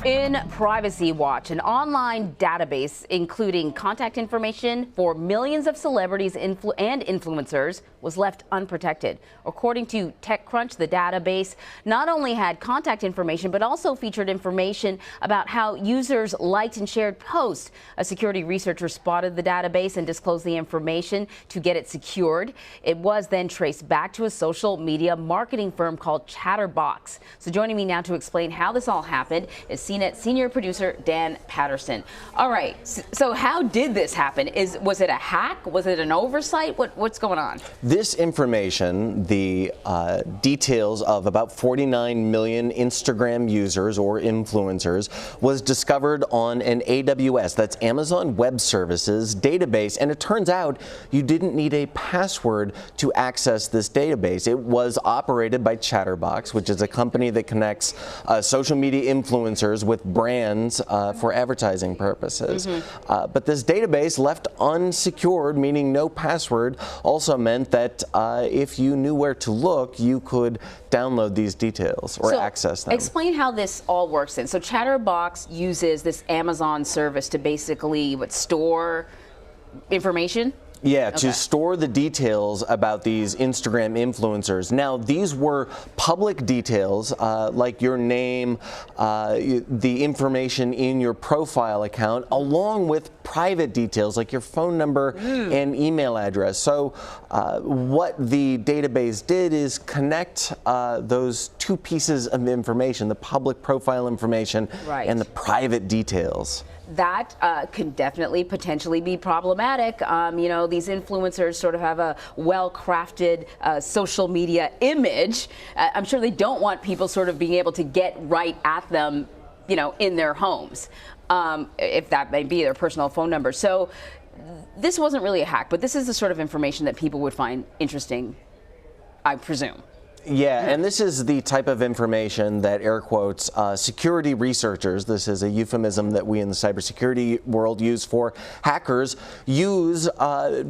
In Privacy Watch, an online database including contact information for millions of celebrities and influencers was left unprotected. According to TechCrunch, the database not only had contact information but also featured information about how users liked and shared posts. A security researcher spotted the database and disclosed the information to get it secured. It was then traced back to a social media marketing firm called Chtrbox. So joining me now to explain how this all happened is CNET senior producer Dan Patterson. All right, so how did this happen? Was it a hack? Was it an oversight? What's going on? This information, the details of about 49 million Instagram users or influencers, was discovered on an AWS, that's Amazon Web Services database, and it turns out you didn't need a password to access this database. It was operated by Chtrbox, which is a company that connects social media influencers with brands for advertising purposes. But this database left unsecured, meaning no password, also meant that if you knew where to look, you could download these details or access them. Explain how this all works then. So Chtrbox uses this Amazon service to basically store information? Yeah, to store the details about these Instagram influencers. Now, these were public details like your name, the information in your profile account, along with private details like your phone number and email address. So what the database did is connect those two pieces of information, the public profile information and the private details. That can definitely potentially be problematic. You know, these influencers sort of have a well-crafted social media image. I'm sure they don't want people sort of being able to get right at them, you know, in their homes, if that may be their personal phone number. So this wasn't really a hack, but this is the sort of information that people would find interesting, I presume. Yeah, and this is the type of information that, air quotes, security researchers, this is a euphemism that we in the cybersecurity world use for hackers, use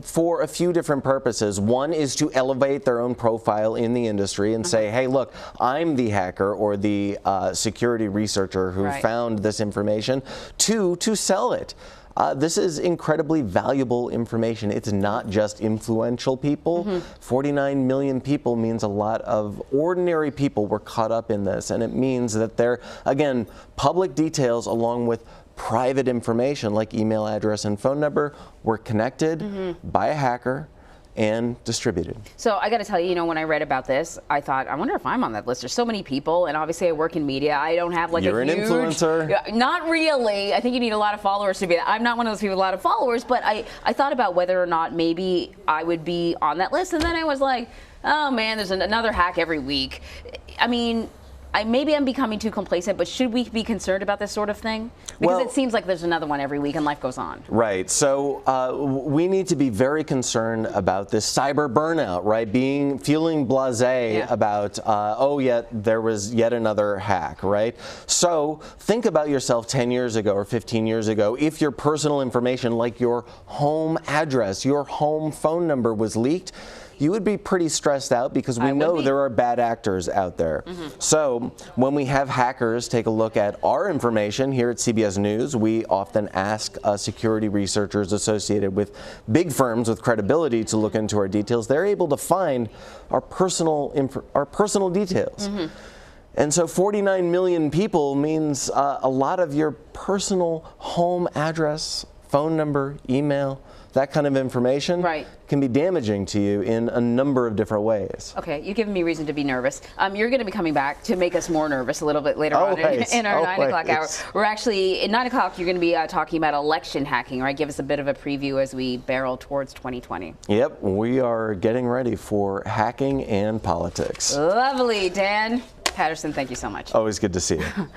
for a few different purposes. One is to elevate their own profile in the industry and say, hey, look, I'm the hacker or the security researcher who found this information. Two, to sell it. This is incredibly valuable information. It's not just influential people. 49 million people means a lot of ordinary people were caught up in this, and it means that they're, again, public details along with private information like email address and phone number were connected by a hacker and distributed. So I got to tell you, when I read about this, I thought, I wonder if I'm on that list. There's so many people, and obviously I work in media. I don't have like You're an influencer. Not really. I think you need a lot of followers to be that. I'm not one of those people with a lot of followers, but I thought about whether or not maybe I would be on that list, and then I was like, oh man, there's another hack every week. I mean, maybe I'm becoming too complacent, but should we be concerned about this sort of thing? Because it seems like there's another one every week and life goes on. Right. So we need to be very concerned about this cyber burnout, right? Feeling blasé about, oh, there was yet another hack, right? So think about yourself 10 years ago or 15 years ago. If your personal information like your home address, your home phone number was leaked, you would be pretty stressed out because we know there are bad actors out there. So when we have hackers take a look at our information here at CBS News, we often ask security researchers associated with big firms with credibility to look into our details. They're able to find our personal details. And so 49 million people means a lot of your personal home address, phone number, email, that kind of information can be damaging to you in a number of different ways. Okay, you've given me reason to be nervous. You're going to be coming back to make us more nervous a little bit later on in our 9 o'clock hour. We're actually, at 9 o'clock, you're going to be talking about election hacking, right? Give us a bit of a preview as we barrel towards 2020. Yep, we are getting ready for hacking and politics. Lovely, Dan Patterson, thank you so much. Always good to see you.